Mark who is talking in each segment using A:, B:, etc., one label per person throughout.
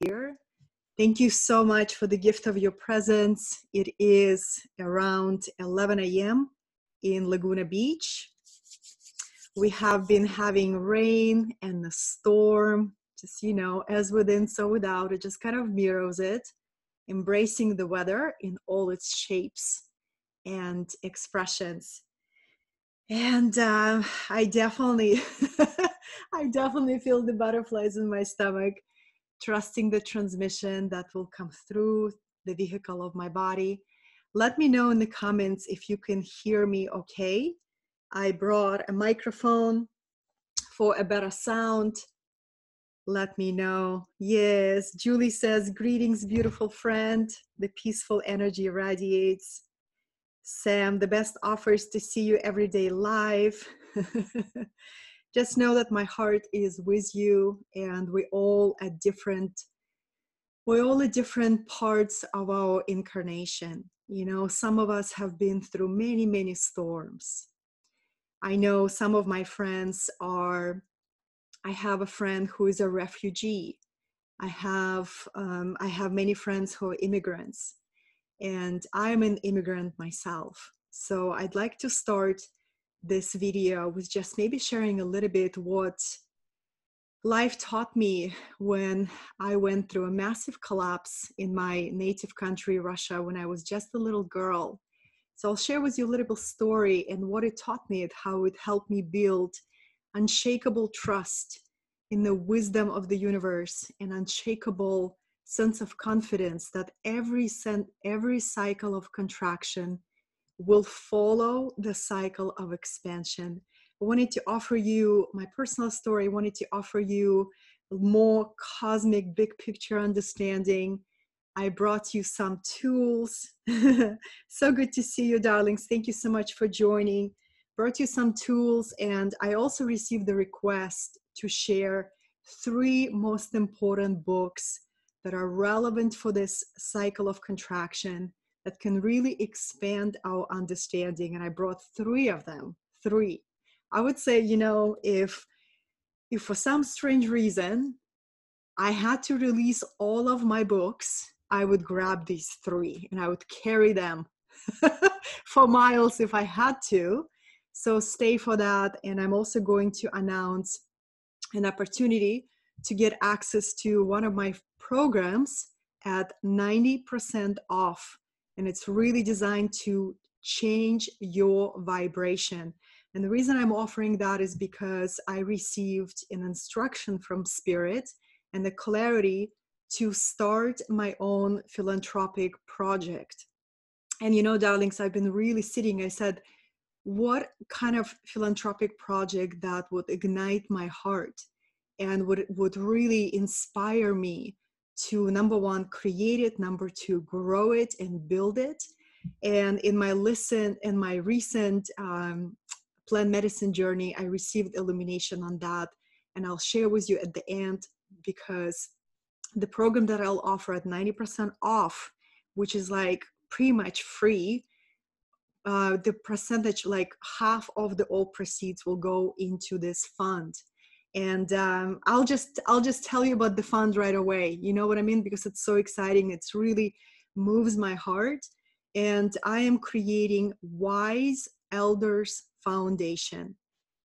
A: here. Thank you so much for the gift of your presence. It is around 11 a.m. in Laguna Beach. We have been having rain and a storm, just, as within, so without. It just kind of mirrors it, embracing the weather in all its shapes and expressions. And I definitely, I definitely feel the butterflies in my stomach, trusting the transmission that will come through the vehicle of my body. Let me know in the comments if you can hear me okay. I brought a microphone for a better sound. Let me know. Yes, Julie says, greetings, beautiful friend. The peaceful energy radiates. Sam, the best offers to see you every day live. Just know that my heart is with you, and we're all at different parts of our incarnation. Some of us have been through many, many storms. I know some of my friends I have a friend who is a refugee. I have many friends who are immigrants. And I'm an immigrant myself. So I'd like to start this video with just maybe sharing a little bit what life taught me when I went through a massive collapse in my native country, Russia, when I was just a little girl. So I'll share with you a little story and what it taught me and how it helped me build unshakable trust in the wisdom of the universe and unshakable sense of confidence that every cycle of contraction will follow the cycle of expansion. I wanted to offer you my personal story. I wanted to offer you more cosmic, big picture understanding. I brought you some tools. So good to see you, darlings. Thank you so much for joining. Brought you some tools, and I also received the request to share 3 most important books that are relevant for this cycle of contraction that can really expand our understanding. And I brought 3 of them. 3. I would say, if for some strange reason I had to release all of my books, I would grab these 3 and I would carry them for miles if I had to. So stay for that. And I'm also going to announce an opportunity to get access to one of my programs at 90% off. And it's really designed to change your vibration. And the reason I'm offering that is because I received an instruction from Spirit and the clarity to start my own philanthropic project. And darlings, I've been really sitting, I said, what kind of philanthropic project that would ignite my heart and would really inspire me to, number 1, create it, number 2, grow it and build it. And in my recent plant medicine journey, I received illumination on that, and I'll share with you at the end, because the program that I'll offer at 90% off, which is like pretty much free, the percentage, like half of the all proceeds, will go into this fund. And I'll just tell you about the fund right away. You know what I mean? Because it's so exciting. It's really moves my heart. And I am creating Wise Elders Foundation.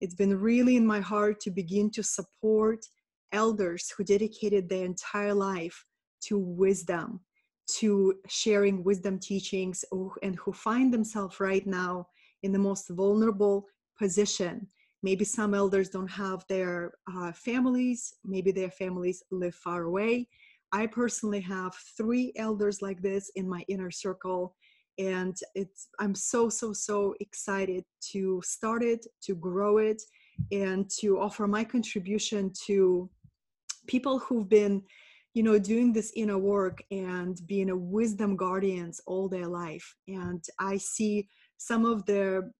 A: It's been really in my heart to begin to support elders who dedicated their entire life to wisdom, to sharing wisdom teachings, and who find themselves right now in the most vulnerable position. Maybe some elders don't have their families. Maybe their families live far away. I personally have 3 elders like this in my inner circle. And I'm so excited to start it, to grow it, and to offer my contribution to people who've been, doing this inner work and being a wisdom guardians all their life. And I see some of the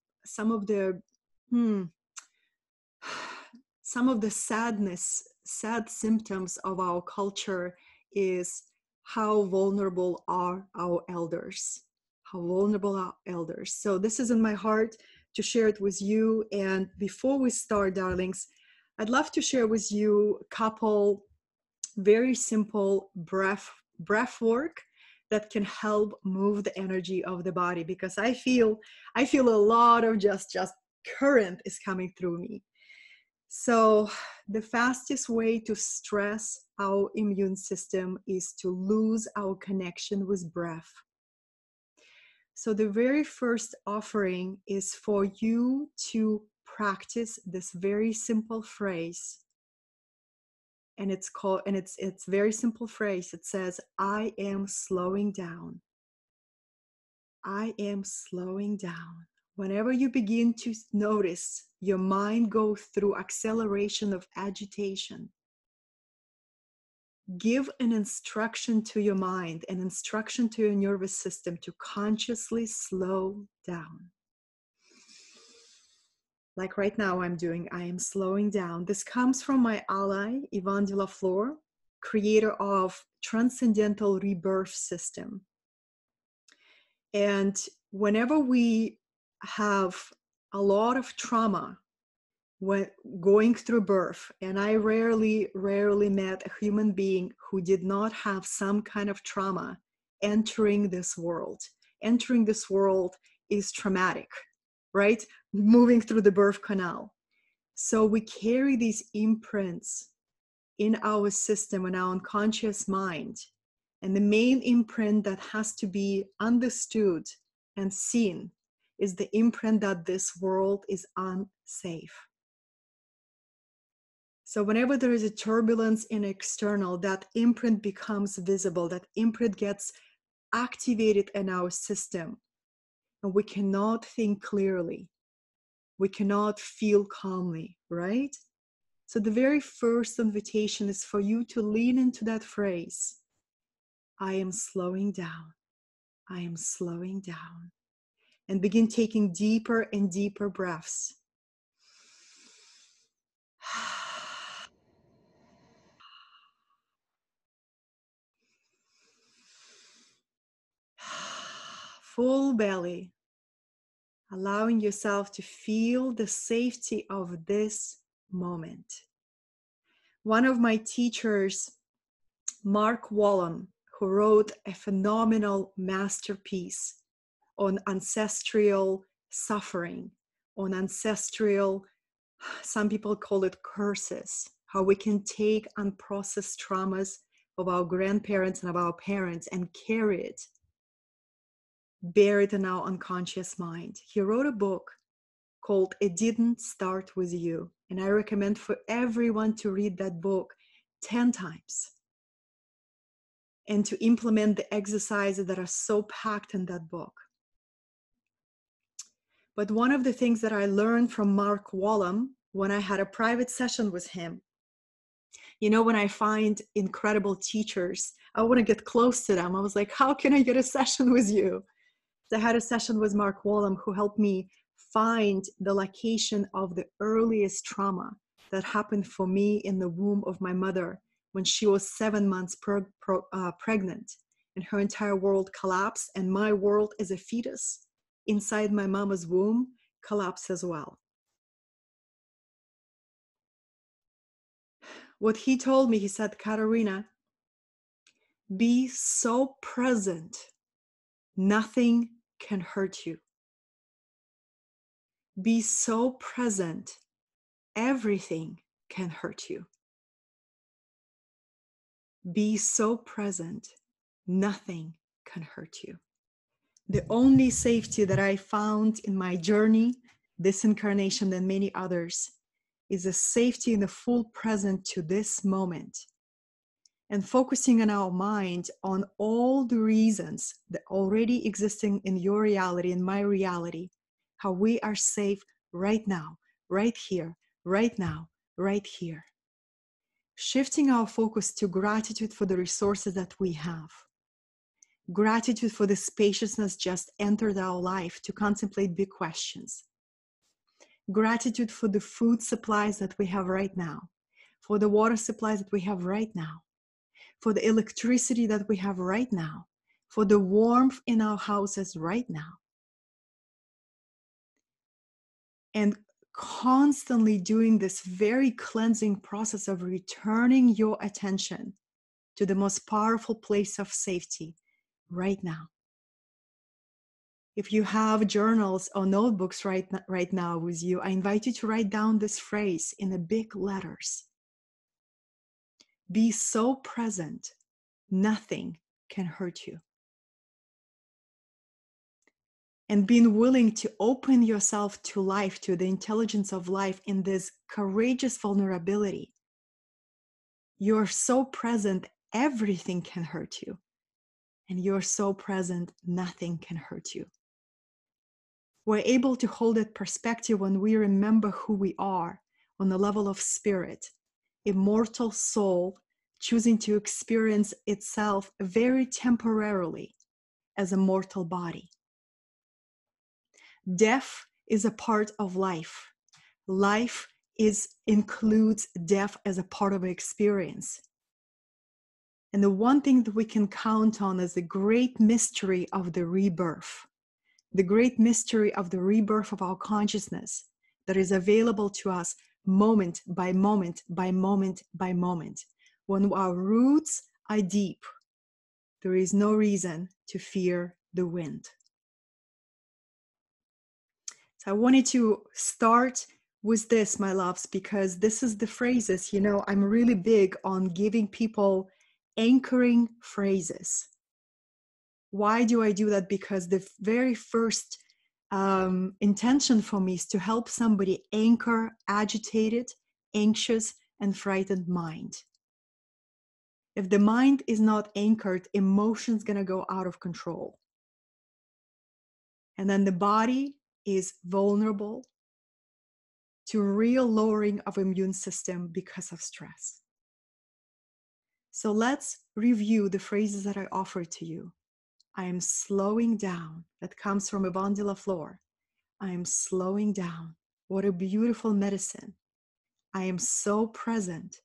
A: sad symptoms of our culture is how vulnerable are our elders. So this is in my heart to share it with you. And before we start, darlings, I'd love to share with you a couple very simple breath work that can help move the energy of the body, because I feel a lot of just current is coming through me. So the fastest way to stress our immune system is to lose our connection with breath. So the very first offering is for you to practice this very simple phrase. And it's very simple phrase. It says, I am slowing down. I am slowing down. Whenever you begin to notice your mind go through acceleration of agitation, give an instruction to your mind, an instruction to your nervous system to consciously slow down. Like right now I'm doing, I am slowing down. This comes from my ally, Yvonne de la Flor, creator of Transcendental Rebirth System. And whenever we have a lot of trauma when going through birth, and I rarely met a human being who did not have some kind of trauma entering this world. Entering this world is traumatic, right? Moving through the birth canal. So we carry these imprints in our system, in our unconscious mind. And the main imprint that has to be understood and seen is the imprint that this world is unsafe. So whenever there is a turbulence in external, that imprint becomes visible, that imprint gets activated in our system, and we cannot think clearly. We cannot feel calmly, right? So the very first invitation is for you to lean into that phrase, I am slowing down. I am slowing down. And begin taking deeper and deeper breaths. Full belly. Allowing yourself to feel the safety of this moment. One of my teachers, Mark Wallam, who wrote a phenomenal masterpiece on ancestral suffering, on ancestral, some people call it curses, how we can take unprocessed traumas of our grandparents and of our parents and carry it, bear it in our unconscious mind. He wrote a book called It Didn't Start With You. And I recommend for everyone to read that book 10 times and to implement the exercises that are so packed in that book. But one of the things that I learned from Mark Wallam when I had a private session with him, you know, when I find incredible teachers, I want to get close to them. I was like, how can I get a session with you? So I had a session with Mark Wallam, who helped me find the location of the earliest trauma that happened for me in the womb of my mother when she was 7 months pregnant, and her entire world collapsed, and my world as a fetus inside my mama's womb collapsed as well. What he told me, he said, Katarina, be so present, nothing can hurt you. Be so present, everything can hurt you. Be so present, nothing can hurt you. The only safety that I found in my journey, this incarnation and many others, is a safety in the full present to this moment. And focusing in our mind on all the reasons that already existing in your reality, in my reality, how we are safe right now, right here, right now, right here. Shifting our focus to gratitude for the resources that we have. Gratitude for the spaciousness just entered our life to contemplate big questions. Gratitude for the food supplies that we have right now, for the water supplies that we have right now, for the electricity that we have right now, for the warmth in our houses right now. And constantly doing this very cleansing process of returning your attention to the most powerful place of safety right now. If you have journals or notebooks right now with you, I invite you to write down this phrase in the big letters. Be so present, nothing can hurt you. And being willing to open yourself to life, to the intelligence of life in this courageous vulnerability. You're so present, everything can hurt you. And you're so present, nothing can hurt you. We're able to hold that perspective when we remember who we are on the level of spirit, immortal soul, choosing to experience itself very temporarily as a mortal body. Death is a part of life. Life includes death as a part of an experience. And the one thing that we can count on is the great mystery of the rebirth. The great mystery of the rebirth of our consciousness that is available to us moment by moment by moment by moment. When our roots are deep, there is no reason to fear the wind. So I wanted to start with this, my loves, because this is the phrases, I'm really big on giving people anchoring phrases. Why do I do that? Because the very first intention for me is to help somebody anchor agitated, anxious, and frightened mind. If the mind is not anchored, emotion's going to go out of control. And then the body is vulnerable to real lowering of immune system because of stress. So let's review the phrases that I offered to you. I am slowing down. That comes from Yvonne de la Flor. I am slowing down. What a beautiful medicine. I am so present.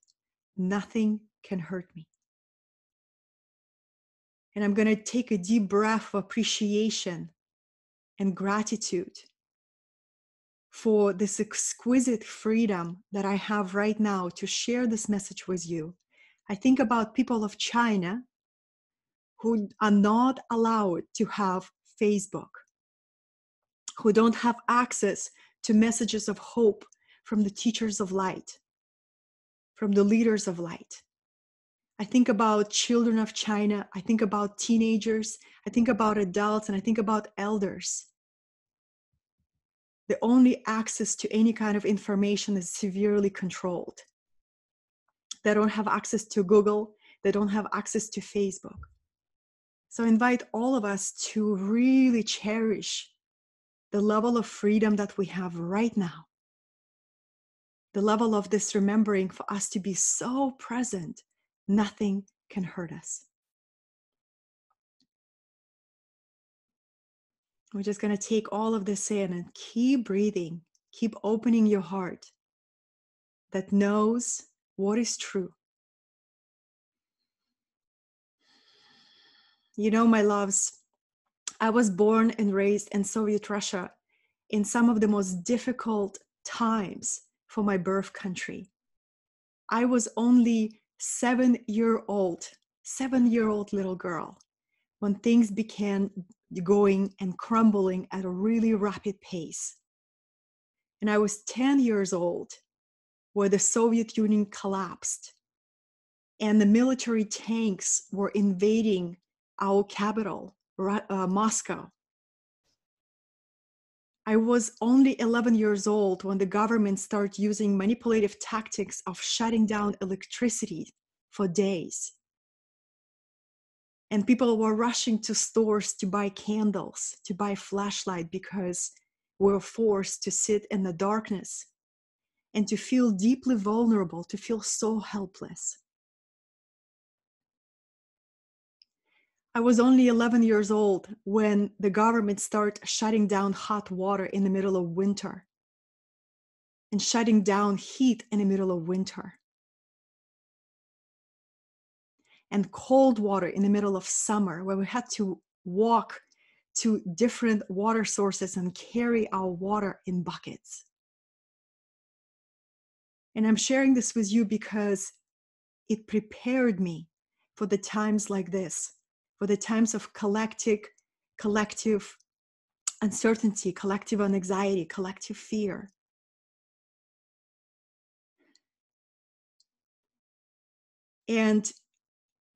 A: Nothing can hurt me. And I'm going to take a deep breath of appreciation and gratitude for this exquisite freedom that I have right now to share this message with you. I think about people of China who are not allowed to have Facebook, who don't have access to messages of hope from the teachers of light, from the leaders of light. I think about children of China. I think about teenagers. I think about adults, and I think about elders. The only access to any kind of information is severely controlled. They don't have access to Google. They don't have access to Facebook. So I invite all of us to really cherish the level of freedom that we have right now. The level of this remembering for us to be so present, nothing can hurt us. We're just going to take all of this in and keep breathing, keep opening your heart that knows what is true. My loves, I was born and raised in Soviet Russia in some of the most difficult times for my birth country. I was only 7-year-old little girl when things began going and crumbling at a really rapid pace. And I was 10 years old where the Soviet Union collapsed and the military tanks were invading our capital, Moscow. I was only 11 years old when the government started using manipulative tactics of shutting down electricity for days. And people were rushing to stores to buy candles, to buy flashlight, because we were forced to sit in the darkness and to feel deeply vulnerable, to feel so helpless. I was only 11 years old when the government started shutting down hot water in the middle of winter and shutting down heat in the middle of winter, and cold water in the middle of summer, where we had to walk to different water sources and carry our water in buckets. And I'm sharing this with you because it prepared me for the times like this, for the times of collective uncertainty, collective anxiety, collective fear. And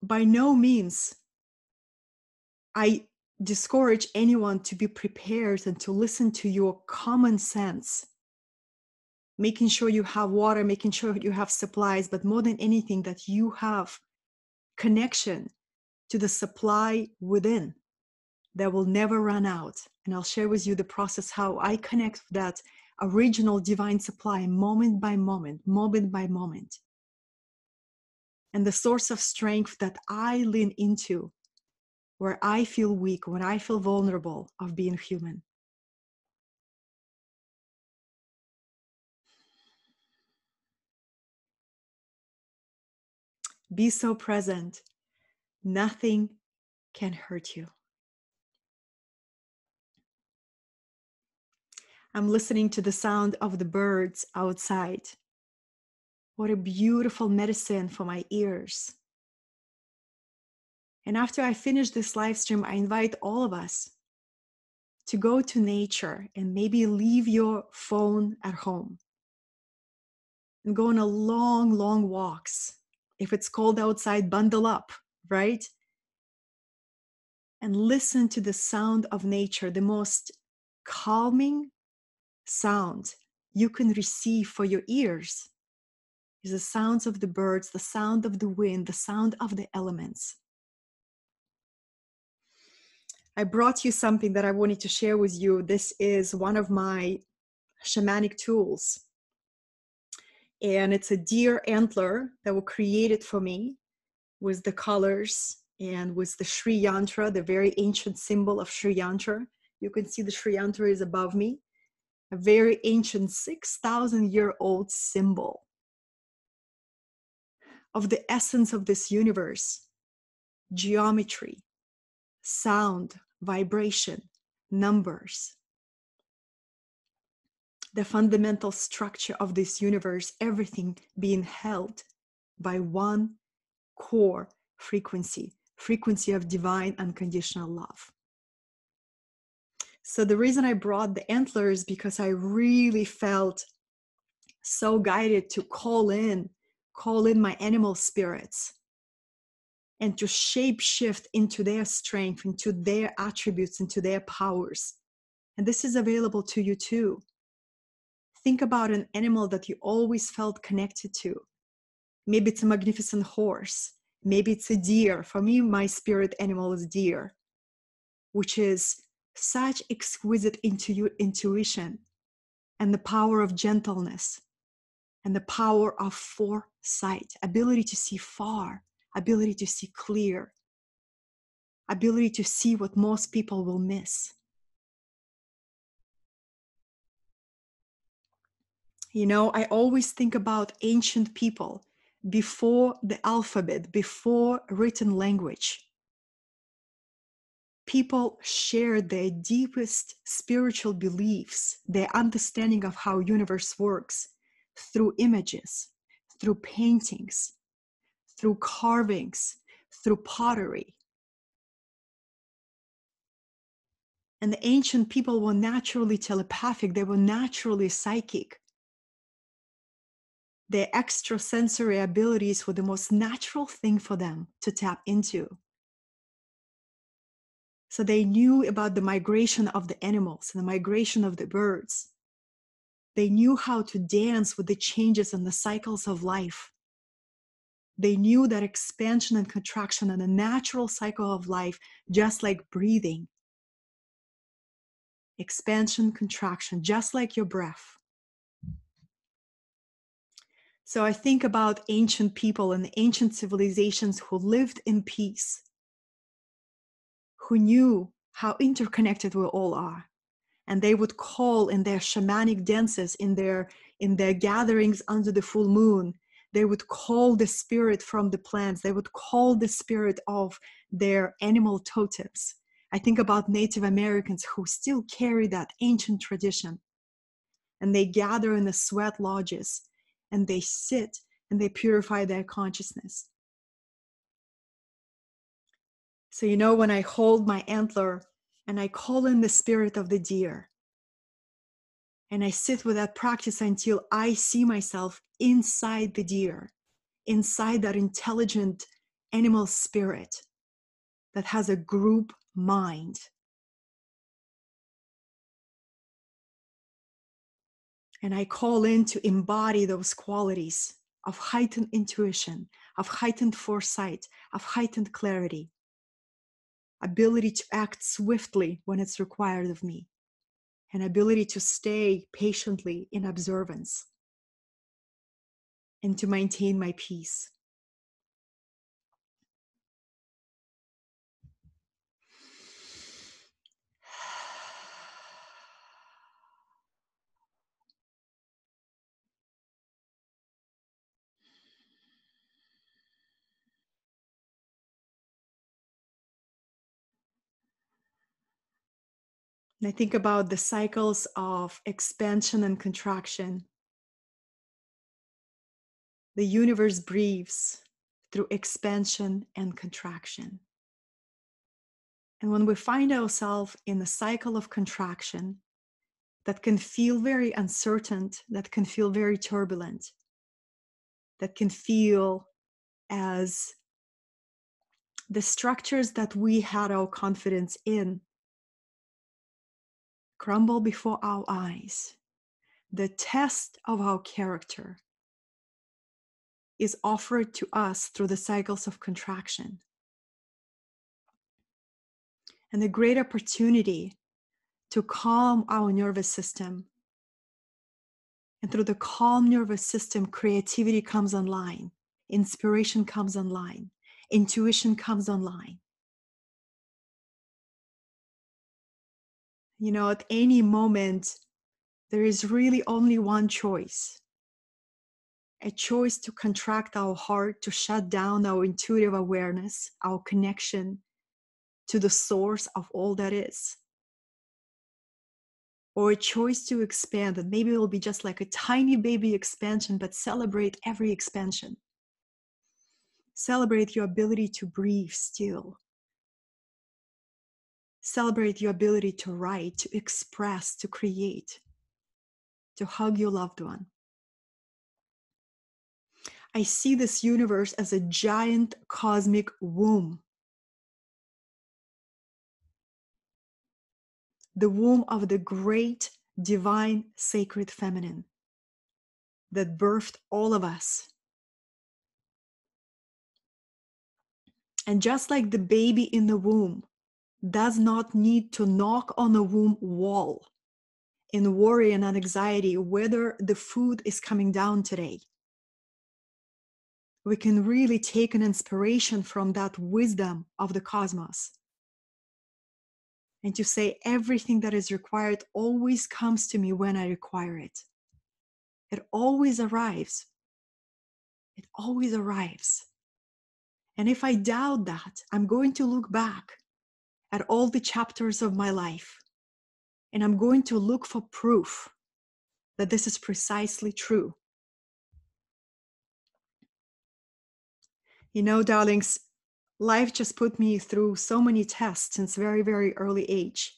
A: by no means I discourage anyone to be prepared and to listen to your common sense, making sure you have water, making sure you have supplies, but more than anything, that you have connection to the supply within that will never run out. And I'll share with you the process how I connect with that original divine supply moment by moment, moment by moment. And the source of strength that I lean into where I feel weak, when I feel vulnerable of being human. Be so present. Nothing can hurt you. I'm listening to the sound of the birds outside. What a beautiful medicine for my ears. And after I finish this live stream, I invite all of us to go to nature and maybe leave your phone at home and go on a long walks. If it's cold outside, bundle up, right? And listen to the sound of nature, the most calming sound you can receive for your ears is the sounds of the birds, the sound of the wind, the sound of the elements. I brought you something that I wanted to share with you. This is one of my shamanic tools. And it's a deer antler that was created for me with the colors and with the Sri Yantra, the very ancient symbol of Sri Yantra. You can see the Sri Yantra is above me, a very ancient 6,000-year-old symbol of the essence of this universe, geometry, sound, vibration, numbers, the fundamental structure of this universe, everything being held by one core frequency of divine unconditional love. So the reason I brought the antler is because I really felt so guided to call in my animal spirits and to shape shift into their strength, into their attributes, into their powers. And this is available to you too. Think about an animal that you always felt connected to. Maybe it's a magnificent horse. Maybe it's a deer. For me, my spirit animal is deer, which is such exquisite intuition and the power of gentleness and the power of foresight, ability to see far, ability to see clear, ability to see what most people will miss. You know, I always think about ancient people before the alphabet, before written language. People shared their deepest spiritual beliefs, their understanding of how universe works through images, through paintings, through carvings, through pottery. And the ancient people were naturally telepathic, they were naturally psychic. Their extrasensory abilities were the most natural thing for them to tap into. So they knew about the migration of the animals and the migration of the birds. They knew how to dance with the changes and the cycles of life. They knew that expansion and contraction and a natural cycle of life, just like breathing. Expansion, contraction, just like your breath. So I think about ancient people and ancient civilizations who lived in peace, who knew how interconnected we all are. And they would call in their shamanic dances, in their gatherings under the full moon, they would call the spirit from the plants. They would call the spirit of their animal totems. I think about Native Americans who still carry that ancient tradition. And they gather in the sweat lodges and they sit and they purify their consciousness. So, when I hold my antler and I call in the spirit of the deer, and I sit with that practice until I see myself inside the deer, inside that intelligent animal spirit that has a group mind. And I call in to embody those qualities of heightened intuition, of heightened foresight, of heightened clarity, ability to act swiftly when it's required of me, and ability to stay patiently in observance and to maintain my peace. And I think about the cycles of expansion and contraction. The universe breathes through expansion and contraction. And when we find ourselves in a cycle of contraction that can feel very uncertain, that can feel very turbulent, that can feel as the structures that we had our confidence in crumble before our eyes, the test of our character is offered to us through the cycles of contraction. And the great opportunity to calm our nervous system. And through the calm nervous system, creativity comes online, inspiration comes online, intuition comes online. At any moment, there is really only one choice. A choice to contract our heart, to shut down our intuitive awareness, our connection to the source of all that is. Or a choice to expand, and maybe it will be just like a tiny baby expansion, but celebrate every expansion. Celebrate your ability to breathe still. Celebrate your ability to write, to express, to create, to hug your loved one. I see this universe as a giant cosmic womb. The womb of the great, divine, sacred feminine that birthed all of us. And just like the baby in the womb does not need to knock on the womb wall in worry and anxiety whether the food is coming down today, we can really take an inspiration from that wisdom of the cosmos and to say everything that is required always comes to me when I require it. It always arrives. It always arrives. And if I doubt that, I'm going to look back at all the chapters of my life and I'm going to look for proof that this is precisely true. Darlings, life just put me through so many tests since very, very early age.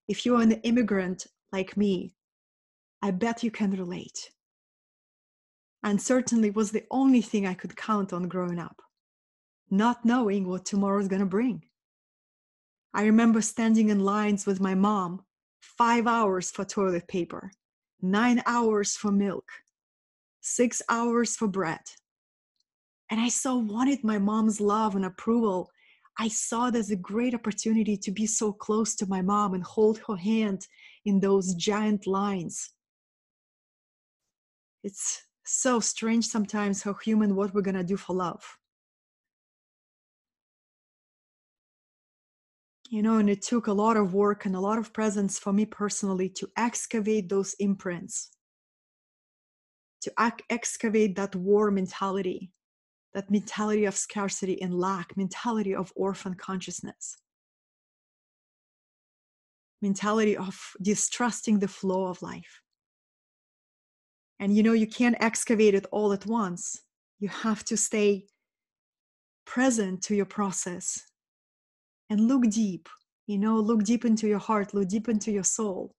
A: If you're an immigrant like me, I bet you can relate. Uncertainty was the only thing I could count on growing up, not knowing what tomorrow is going to bring. I remember standing in lines with my mom, 5 hours for toilet paper, 9 hours for milk, 6 hours for bread. And I so wanted my mom's love and approval. I saw it as a great opportunity to be so close to my mom and hold her hand in those giant lines. It's so strange sometimes how human what we're going to do for love. And it took a lot of work and a lot of presence for me personally to excavate those imprints, to excavate that war mentality, that mentality of scarcity and lack, mentality of orphan consciousness, mentality of distrusting the flow of life. And you can't excavate it all at once. You have to stay present to your process. and look deep, look deep into your heart, look deep into your soul.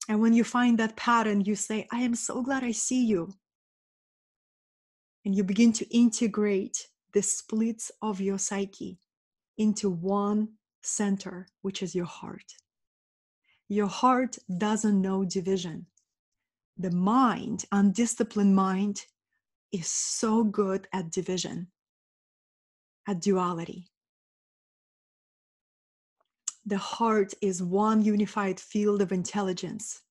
A: And when you find that pattern, you say, I am so glad I see you. And you begin to integrate the splits of your psyche into one center, which is your heart. Your heart doesn't know division. The mind, undisciplined mind, is so good at division, at duality. The heart is one unified field of intelligence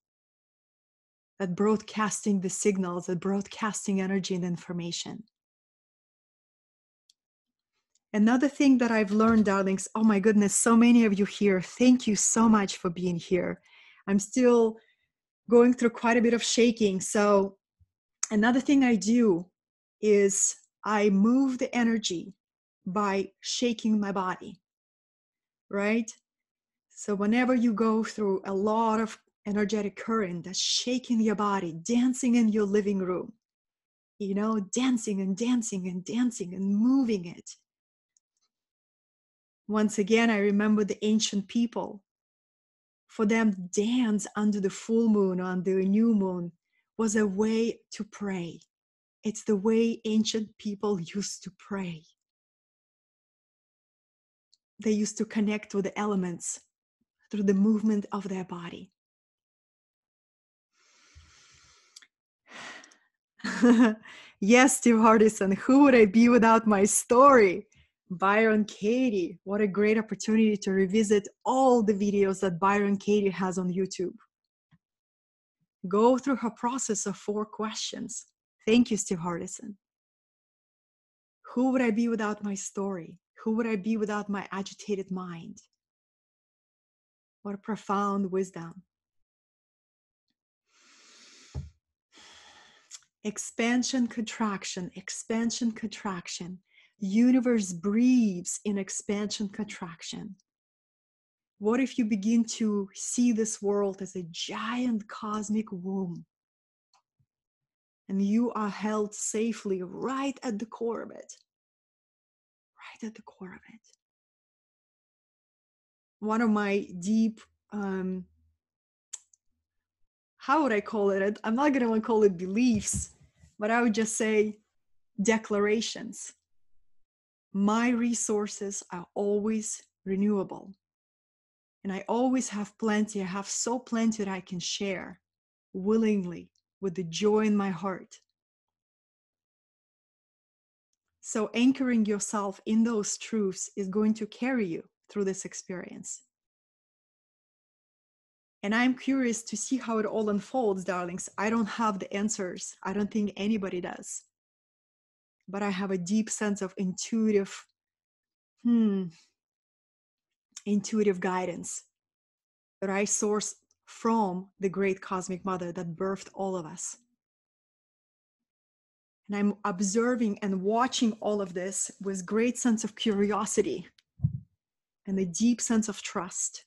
A: that broadcasting the signals, that broadcasting energy and information. Another thing that I've learned, darlings, oh my goodness, so many of you here. Thank you so much for being here. I'm still going through quite a bit of shaking. So another thing I do is I move the energy by shaking my body, right? So whenever you go through a lot of energetic current, that's shaking your body, dancing in your living room, dancing and dancing and dancing and moving it. Once again, I remember the ancient people. For them, dance under the full moon or under a new moon was a way to pray. It's the way ancient people used to pray. They used to connect with the elements through the movement of their body. Yes, Steve Hardison, who would I be without my story? Byron Katie, what a great opportunity to revisit all the videos that Byron Katie has on YouTube. Go through her process of 4 questions. Thank you, Steve Hardison. Who would I be without my story? Who would I be without my agitated mind? What a profound wisdom. Expansion, contraction, expansion, contraction. Universe breathes in expansion, contraction. What if you begin to see this world as a giant cosmic womb? And you are held safely right at the core of it. Right at the core of it. One of my deep, how would I call it? I'm not going to call it beliefs, but I would just say declarations. My resources are always renewable. And I always have plenty. I have so plenty that I can share willingly with the joy in my heart. So anchoring yourself in those truths is going to carry you through this experience. And I'm curious to see how it all unfolds, darlings. I don't have the answers. I don't think anybody does. But I have a deep sense of intuitive guidance that I source from the great cosmic mother that birthed all of us. And I'm observing and watching all of this with great sense of curiosity and a deep sense of trust.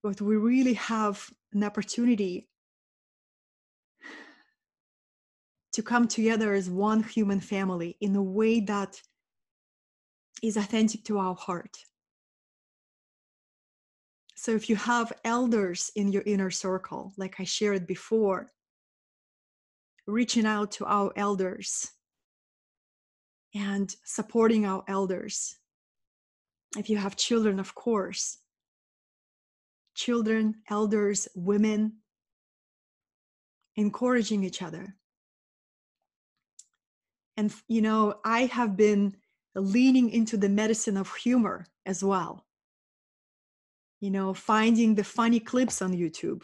A: But we really have an opportunity to come together as one human family in a way that is authentic to our heart. So if you have elders in your inner circle, like I shared before, reaching out to our elders and supporting our elders. If you have children, of course, children, elders, women, encouraging each other. And, I have been leaning into the medicine of humor as well. Finding the funny clips on YouTube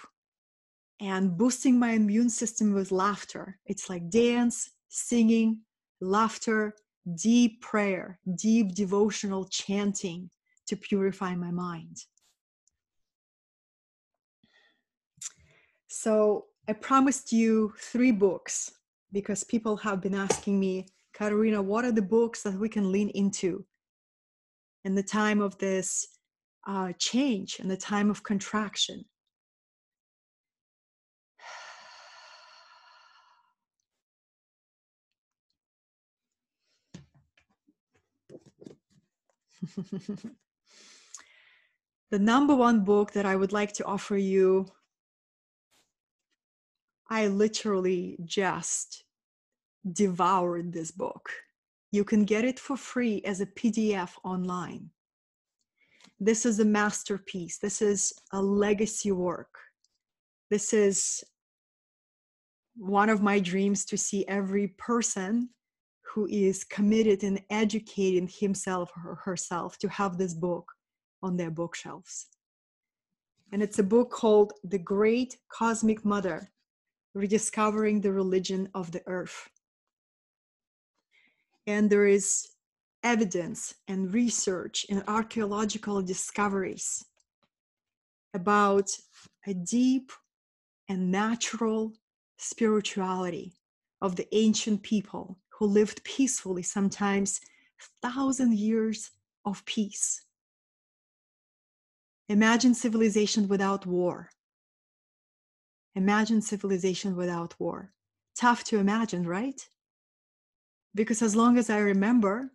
A: and boosting my immune system with laughter. It's like dance, singing, laughter, deep prayer, deep devotional chanting to purify my mind. So I promised you 3 books because people have been asking me, Katarina, what are the books that we can lean into in the time of this change, in the time of contraction? The number one book that I would like to offer you, I literally just devoured this book. You can get it for free as a PDF online. This is a masterpiece. This is a legacy work. This is one of my dreams, to see every person who is committed in educating himself or herself to have this book on their bookshelves. And it's a book called The Great Cosmic Mother, Rediscovering the Religion of the Earth. And there is evidence and research and archaeological discoveries about a deep and natural spirituality of the ancient people who lived peacefully, sometimes 1,000 years of peace. Imagine civilization without war. Imagine civilization without war. Tough to imagine, right? Because as long as I remember,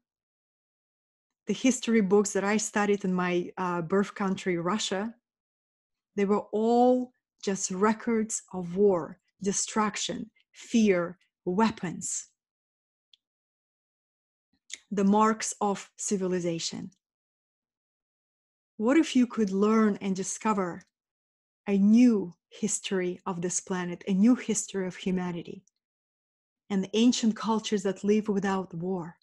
A: the history books that I studied in my birth country, Russia, they were all just records of war, destruction, fear, weapons. The marks of civilization. What if you could learn and discover a new history of this planet, a new history of humanity, and the ancient cultures that live without war,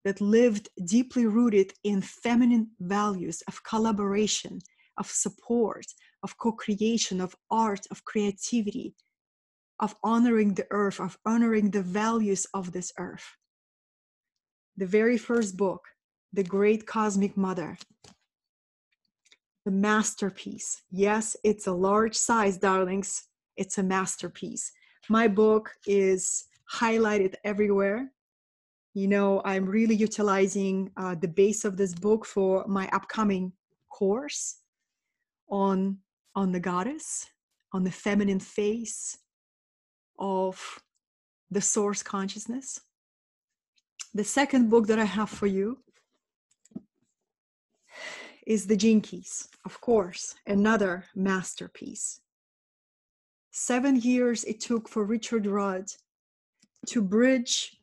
A: that lived deeply rooted in feminine values of collaboration, of support, of co-creation, of art, of creativity, of honoring the earth, of honoring the values of this earth. The very first book, The Great Cosmic Mother, the masterpiece. Yes, it's a large size, darlings. It's a masterpiece. My book is highlighted everywhere. You know, I'm really utilizing the base of this book for my upcoming course on the goddess, on the feminine face of the source consciousness. The second book that I have for you is The Gene Keys, of course, another masterpiece. 7 years it took for Richard Rudd to bridge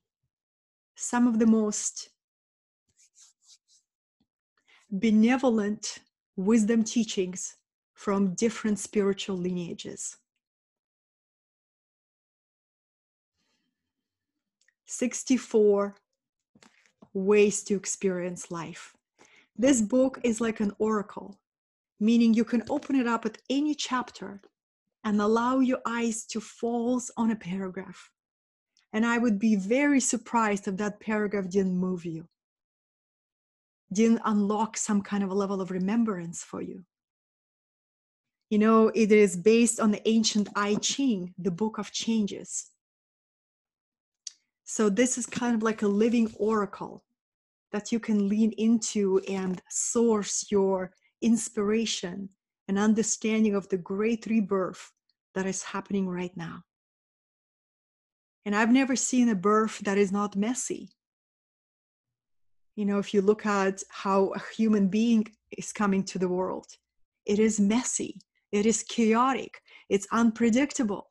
A: some of the most benevolent wisdom teachings from different spiritual lineages. 64 ways to experience life. This book is like an oracle, meaning you can open it up at any chapter and allow your eyes to fall on a paragraph. And I would be very surprised if that paragraph didn't move you, didn't unlock some kind of a level of remembrance for you. You know, it is based on the ancient I Ching, the book of changes. So this is kind of like a living oracle that you can lean into and source your inspiration and understanding of the great rebirth that is happening right now. And I've never seen a birth that is not messy. You know, if you look at how a human being is coming to the world, it is messy, it is chaotic, it's unpredictable.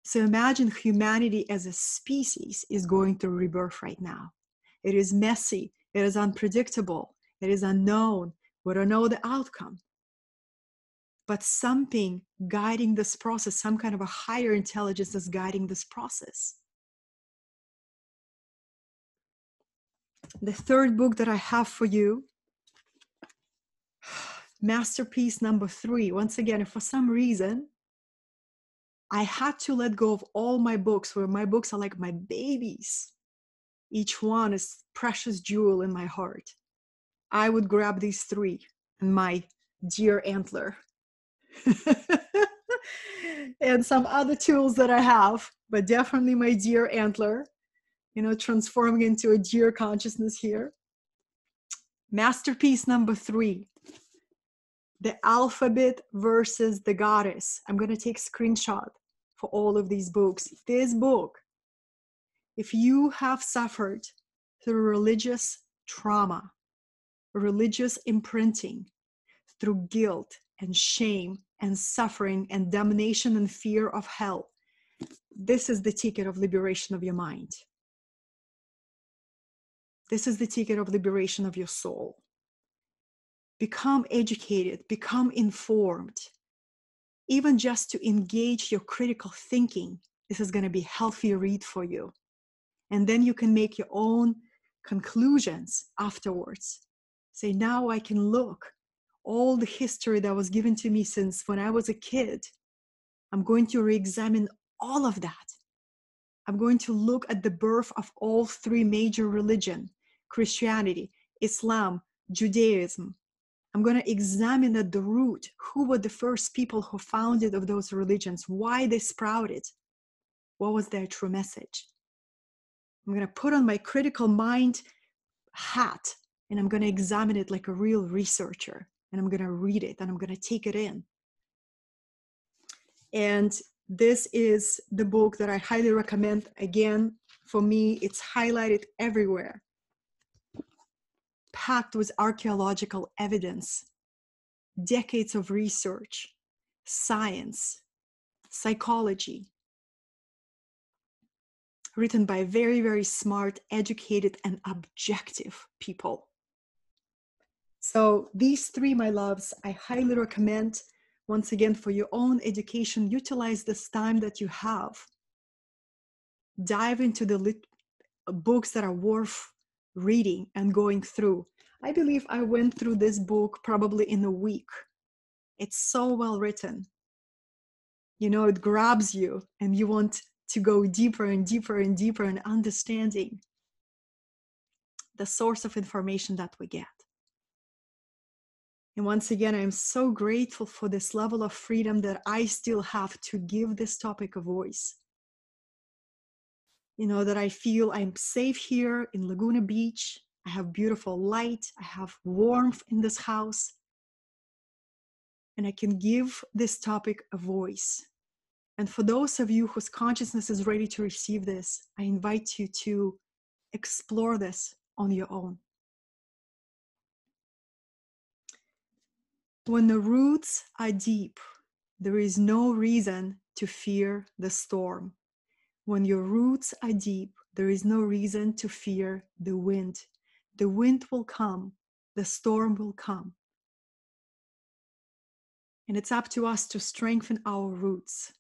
A: So imagine humanity as a species is going through rebirth right now. It is messy, it is unpredictable, it is unknown, we don't know the outcome. But something guiding this process, some kind of a higher intelligence is guiding this process. The third book that I have for you, masterpiece number 3. Once again, for some reason, I had to let go of all my books, where my books are like my babies. Each one is precious jewel in my heart. I would grab these 3 and my dear antler. And some other tools that I have, but definitely my dear antler, you know, transforming into a deer consciousness here. Masterpiece number 3, The Alphabet versus the Goddess. I'm going to take a screenshot for all of these books. This book, if you have suffered through religious trauma, religious imprinting, through guilt and shame and suffering and damnation and fear of hell. This is the ticket of liberation of your mind. This is the ticket of liberation of your soul. Become educated, become informed. Even just to engage your critical thinking, this is going to be a healthy read for you. And then you can make your own conclusions afterwards. Say, now I can look all the history that was given to me since when I was a kid. I'm going to re-examine all of that. I'm going to look at the birth of all three major religions: Christianity, Islam, Judaism. I'm going to examine at the root who were the first people who founded of those religions, why they sprouted, what was their true message. I'm going to put on my critical mind hat and I'm going to examine it like a real researcher, and I'm going to read it and I'm going to take it in. And this is the book that I highly recommend. Again, for me, it's highlighted everywhere, packed with archaeological evidence, decades of research, science, psychology, written by very, very smart, educated, and objective people. So these three, my loves, I highly recommend. Once again, for your own education, utilize this time that you have. Dive into the books that are worth reading and going through. I believe I went through this book probably in a week. It's so well written. You know, it grabs you and you want to go deeper and deeper and deeper in understanding the source of information that we get. And once again, I'm so grateful for this level of freedom that I still have to give this topic a voice. You know, that I feel I'm safe here in Laguna Beach. I have beautiful light. I have warmth in this house. And I can give this topic a voice. And for those of you whose consciousness is ready to receive this, I invite you to explore this on your own. When the roots are deep, there is no reason to fear the storm. When your roots are deep, there is no reason to fear the wind. The wind will come, the storm will come. And it's up to us to strengthen our roots.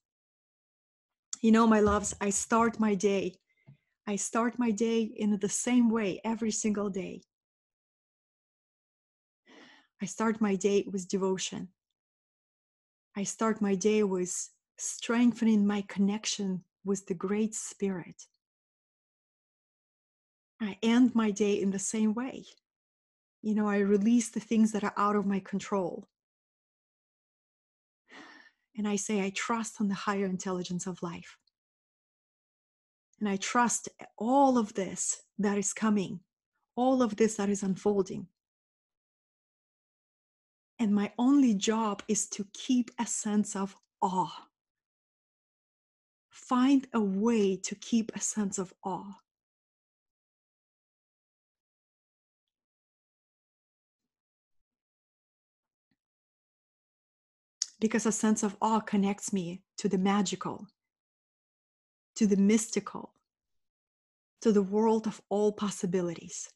A: You know, my loves, I start my day in the same way every single day. I start my day with devotion. I start my day with strengthening my connection with the Great Spirit. I end my day in the same way. You know, I release the things that are out of my control. And I say, I trust on the higher intelligence of life. And I trust all of this that is coming, all of this that is unfolding. And my only job is to keep a sense of awe. Find a way to keep a sense of awe. Because a sense of awe connects me to the magical, to the mystical, to the world of all possibilities.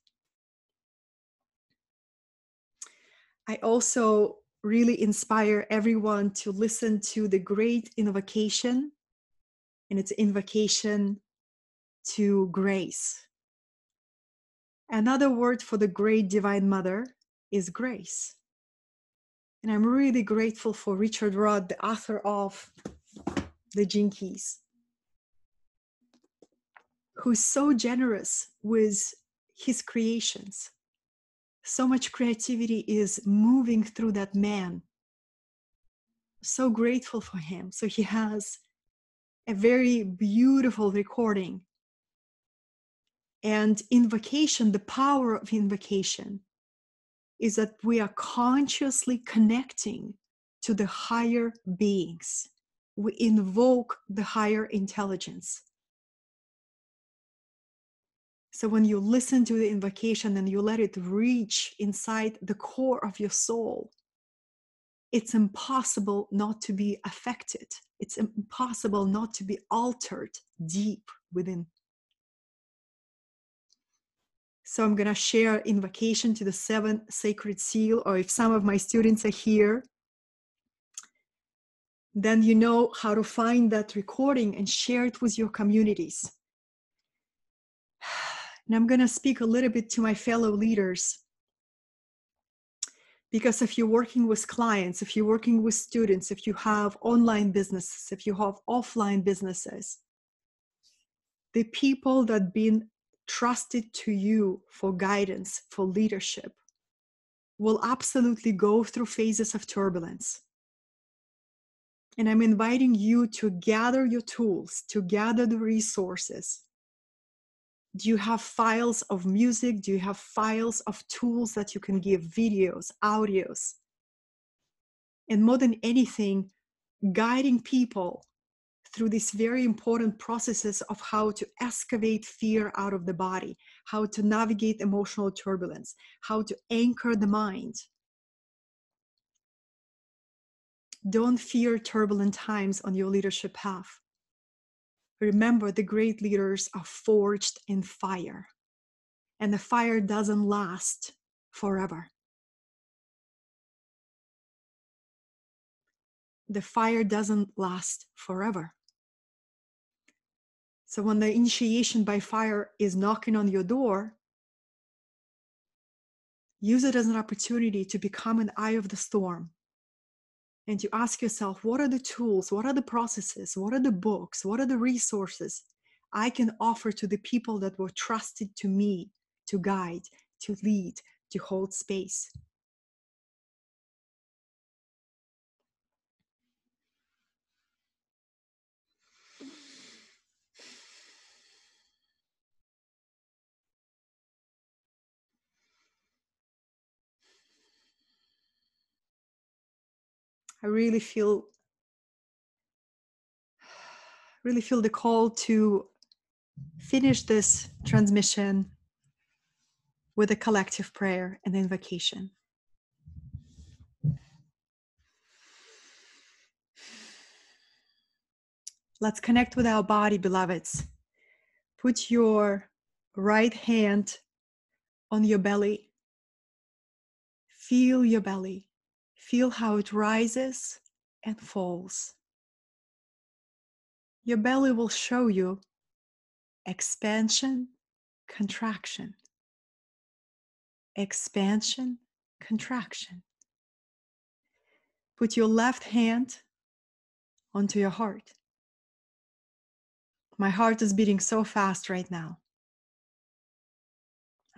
A: I also really inspire everyone to listen to the great invocation, and it's invocation to grace. Another word for the great Divine Mother is grace. And I'm really grateful for Richard Rudd, the author of The Gene Keys, who's so generous with his creations. So much creativity is moving through that man. So grateful for him. So he has a very beautiful recording. And invocation, the power of invocation, is that we are consciously connecting to the higher beings. We invoke the higher intelligence. So when you listen to the invocation and you let it reach inside the core of your soul, it's impossible not to be affected. It's impossible not to be altered deep within. So I'm going to share invocation to the 7 sacred seal, or if some of my students are here, then you know how to find that recording and share it with your communities. And I'm going to speak a little bit to my fellow leaders. Because if you're working with clients, if you're working with students, if you have online businesses, if you have offline businesses, the people that have been trusted to you for guidance, for leadership, will absolutely go through phases of turbulence. And I'm inviting you to gather your tools, to gather the resources. Do you have files of music? Do you have files of tools that you can give, videos, audios? And more than anything, guiding people through these very important processes of how to excavate fear out of the body, how to navigate emotional turbulence, how to anchor the mind. Don't fear turbulent times on your leadership path. Remember, the great leaders are forged in fire, and the fire doesn't last forever. The fire doesn't last forever. So when the initiation by fire is knocking on your door, use it as an opportunity to become an eye of the storm and to ask yourself, what are the tools, what are the processes, what are the books, what are the resources I can offer to the people that were trusted to me to guide, to lead, to hold space. I really feel the call to finish this transmission with a collective prayer and invocation. Let's connect with our body, beloveds. Put your right hand on your belly. Feel your belly. Feel how it rises and falls. Your belly will show you expansion, contraction. Expansion, contraction. Put your left hand onto your heart. My heart is beating so fast right now.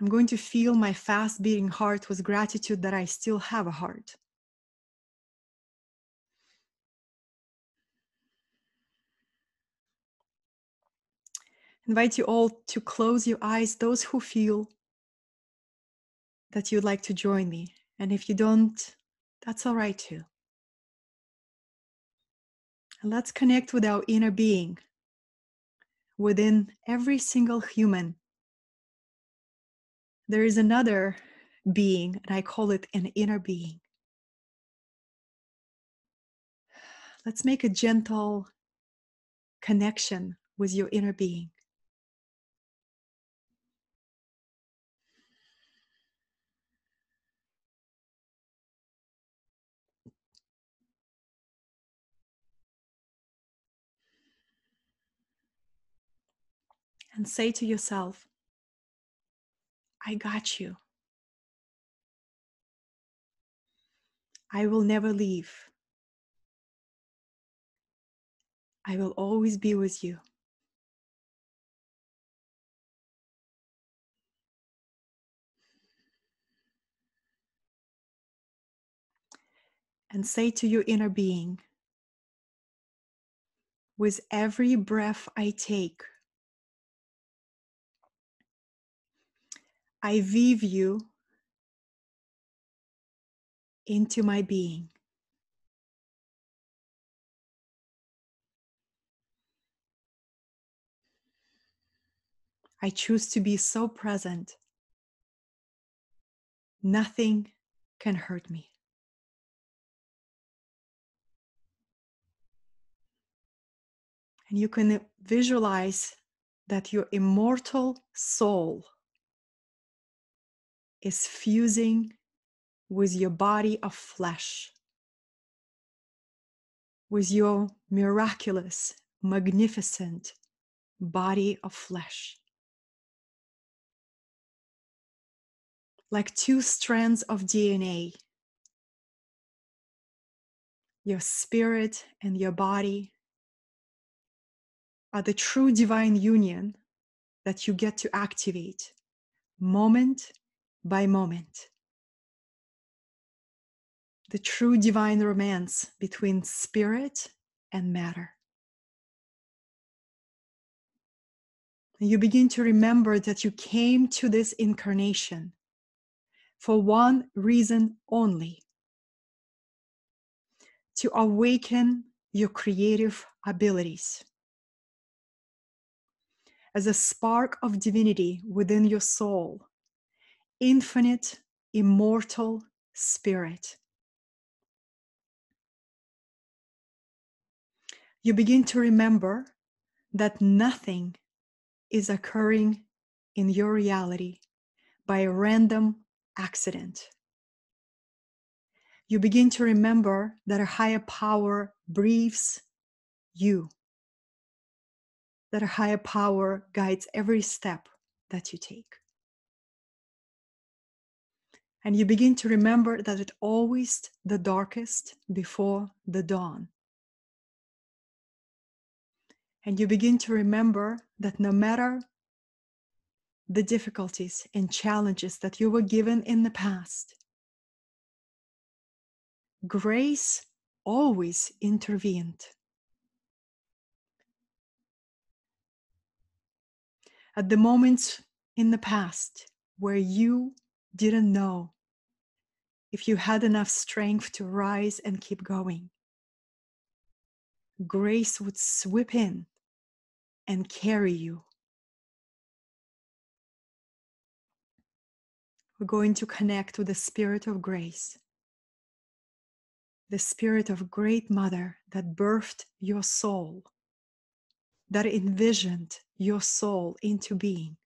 A: I'm going to feel my fast beating heart with gratitude that I still have a heart. Invite you all to close your eyes, those who feel that you'd like to join me. And if you don't, that's all right too. And let's connect with our inner being. Within every single human, there is another being, and I call it an inner being. Let's make a gentle connection with your inner being. And say to yourself, I got you. I will never leave. I will always be with you. And say to your inner being, with every breath I take, I weave you into my being. I choose to be so present. Nothing can hurt me. And you can visualize that your immortal soul is fusing with your body of flesh, with your miraculous, magnificent body of flesh. Like two strands of DNA, your spirit and your body are the true divine union that you get to activate moment by moment. The true divine romance between spirit and matter. And you begin to remember that you came to this incarnation for one reason only: to awaken your creative abilities. As a spark of divinity within your soul, infinite, immortal spirit. You begin to remember that nothing is occurring in your reality by a random accident. You begin to remember that a higher power breathes you, that a higher power guides every step that you take. And you begin to remember that it's always the darkest before the dawn. And you begin to remember that no matter the difficulties and challenges that you were given in the past, grace always intervened. At the moments in the past where you didn't know if you had enough strength to rise and keep going, grace would sweep in and carry you. We're going to connect with the spirit of grace, the spirit of Great Mother that birthed your soul, that envisioned your soul into being,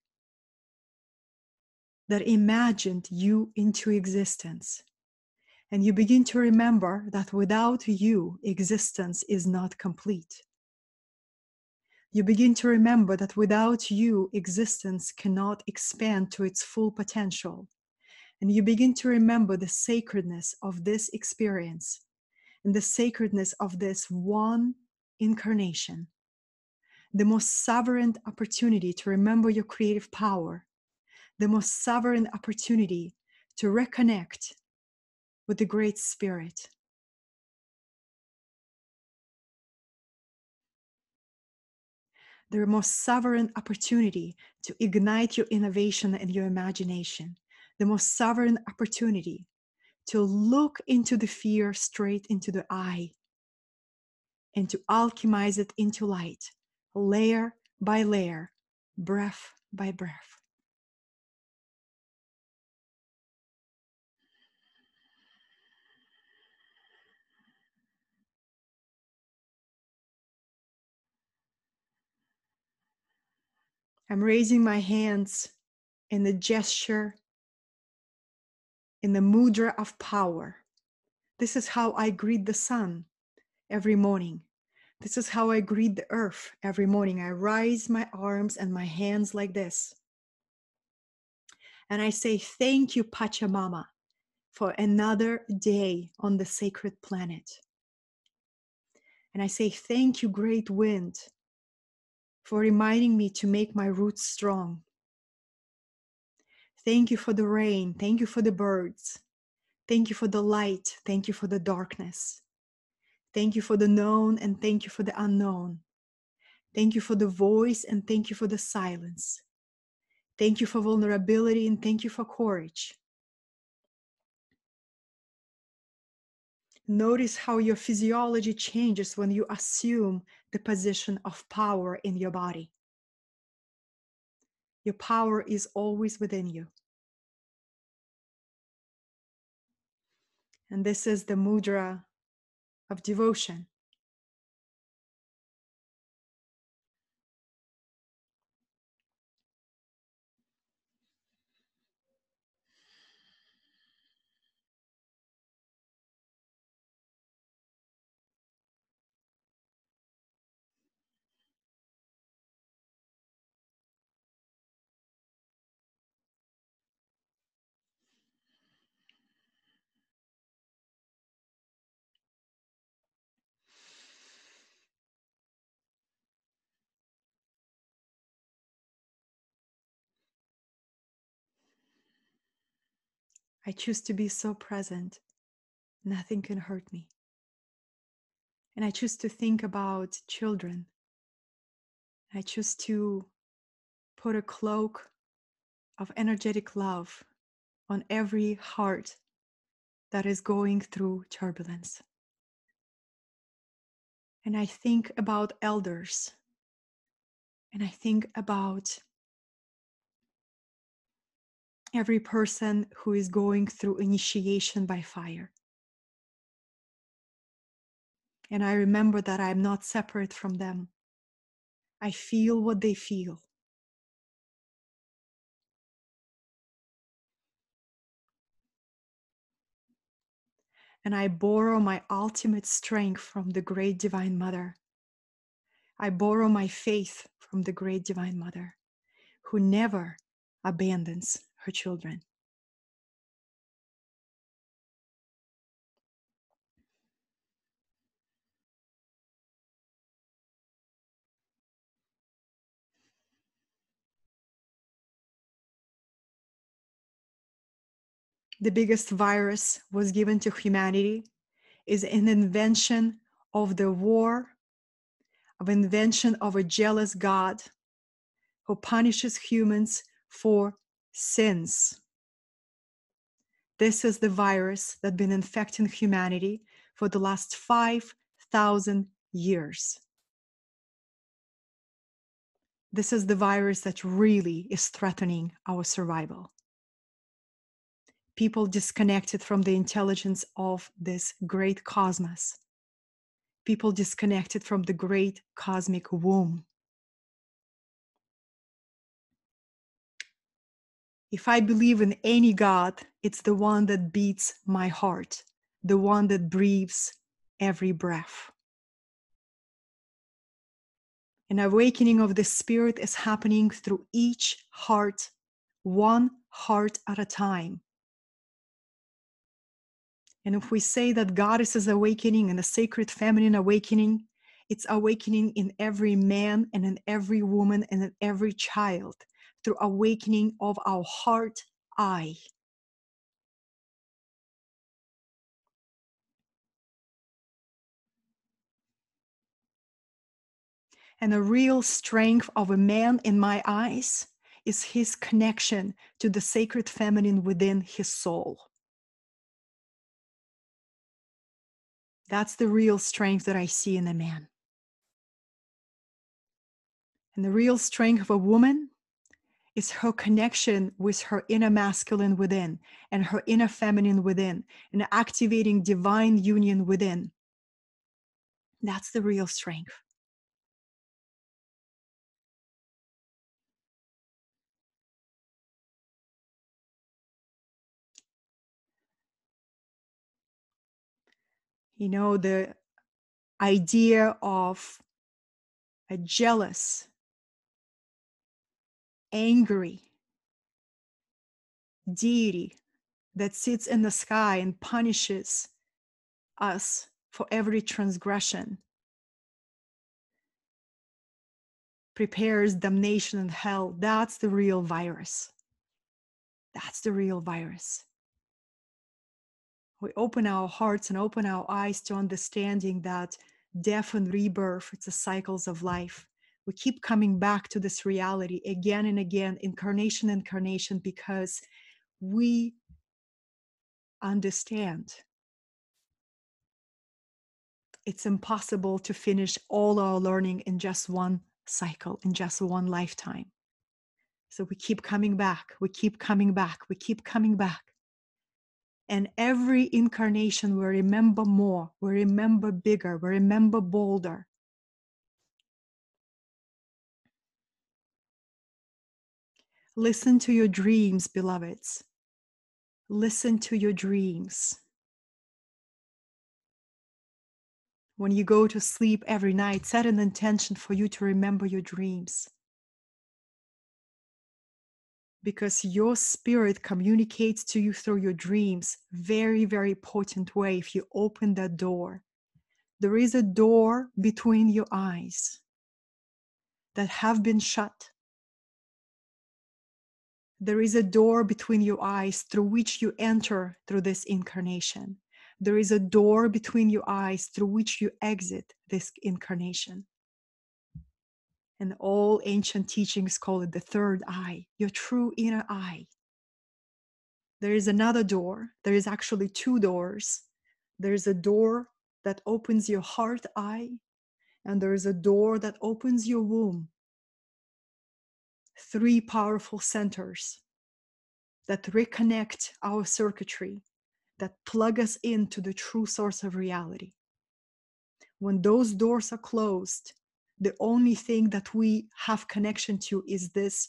A: that imagined you into existence. And you begin to remember that without you, existence is not complete. You begin to remember that without you, existence cannot expand to its full potential. And you begin to remember the sacredness of this experience and the sacredness of this one incarnation, the most sovereign opportunity to remember your creative power, the most sovereign opportunity to reconnect with the Great Spirit. The most sovereign opportunity to ignite your innovation and your imagination, the most sovereign opportunity to look into the fear straight into the eye and to alchemize it into light, layer by layer, breath by breath. I'm raising my hands in the gesture, in the mudra of power. This is how I greet the sun every morning. This is how I greet the earth every morning. I raise my arms and my hands like this. And I say, thank you, Pachamama, for another day on the sacred planet. And I say, thank you, great wind, for reminding me to make my roots strong. Thank you for the rain. Thank you for the birds. Thank you for the light. Thank you for the darkness. Thank you for the known and thank you for the unknown. Thank you for the voice and thank you for the silence. Thank you for vulnerability and thank you for courage. Notice how your physiology changes when you assume the position of power in your body. Your power is always within you. And this is the mudra of devotion. I choose to be so present. Nothing can hurt me. And I choose to think about children. I choose to put a cloak of energetic love on every heart that is going through turbulence. And I think about elders. And I think about every person who is going through initiation by fire. And I remember that I'm not separate from them. I feel what they feel. And I borrow my ultimate strength from the Great Divine Mother. I borrow my faith from the Great Divine Mother, who never abandons her children. The biggest virus was given to humanity is an invention of the war, of invention of a jealous God who punishes humans for sins. This is the virus that's been infecting humanity for the last 5,000 years. This is the virus that really is threatening our survival. People disconnected from the intelligence of this great cosmos. People disconnected from the great cosmic womb. If I believe in any God, it's the one that beats my heart, the one that breathes every breath. An awakening of the spirit is happening through each heart, one heart at a time. And if we say that Goddess is awakening and the sacred feminine awakening, it's awakening in every man and in every woman and in every child through awakening of our heart eye. And the real strength of a man in my eyes is his connection to the sacred feminine within his soul. That's the real strength that I see in a man. And the real strength of a woman is her connection with her inner masculine within and her inner feminine within and activating divine union within. That's the real strength. You know, the idea of a jealous, angry deity that sits in the sky and punishes us for every transgression, prepares damnation and hell. That's the real virus. That's the real virus. We open our hearts and open our eyes to understanding that death and rebirth, it's the cycles of life. We keep coming back to this reality again and again, incarnation, because we understand it's impossible to finish all our learning in just one cycle, in just one lifetime. So we keep coming back, we keep coming back, we keep coming back. And every incarnation, we remember more, we remember bigger, we remember bolder. Listen to your dreams, beloveds. Listen to your dreams. When you go to sleep every night, set an intention for you to remember your dreams. Because your spirit communicates to you through your dreams, very, very potent way if you open that door. There is a door between your eyes that have been shut. There is a door between your eyes through which you enter through this incarnation. There is a door between your eyes through which you exit this incarnation. And all ancient teachings call it the third eye, your true inner eye. There is another door. There is actually two doors. There is a door that opens your heart eye, and there is a door that opens your womb. Three powerful centers that reconnect our circuitry, that plug us into the true source of reality. When those doors are closed, the only thing that we have connection to is this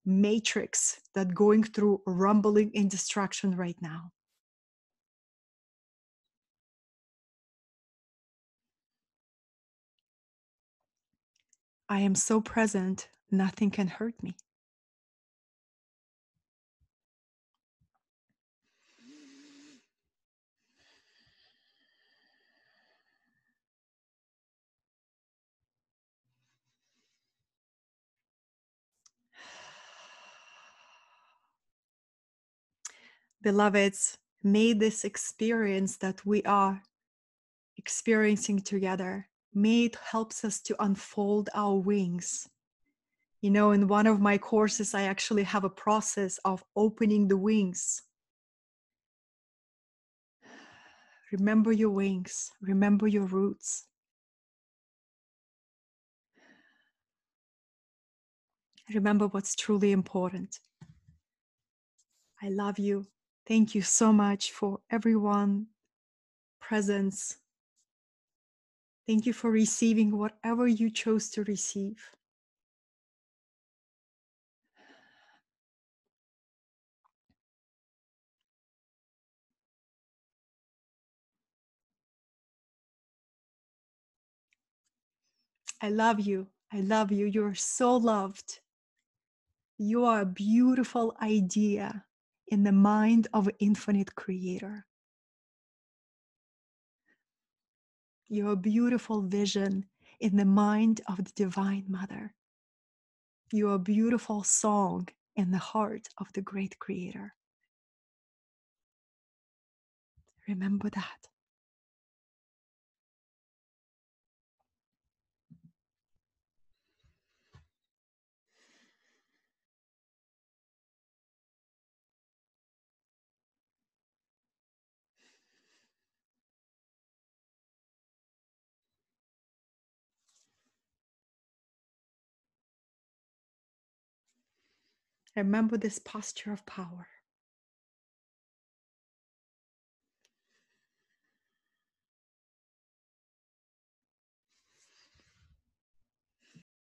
A: matrix that going through rumbling in destruction right now. I am so present, nothing can hurt me. Beloveds, may this experience that we are experiencing together, may it helps us to unfold our wings. You know, in one of my courses, I actually have a process of opening the wings. Remember your wings, remember your roots. Remember what's truly important. I love you. Thank you so much for everyone presence. Thank you for receiving whatever you chose to receive. I love you. I love you. You're so loved. You are a beautiful idea in the mind of an infinite creator. You're a beautiful vision in the mind of the Divine Mother. You're a beautiful song in the heart of the great creator. Remember that. Remember this posture of power.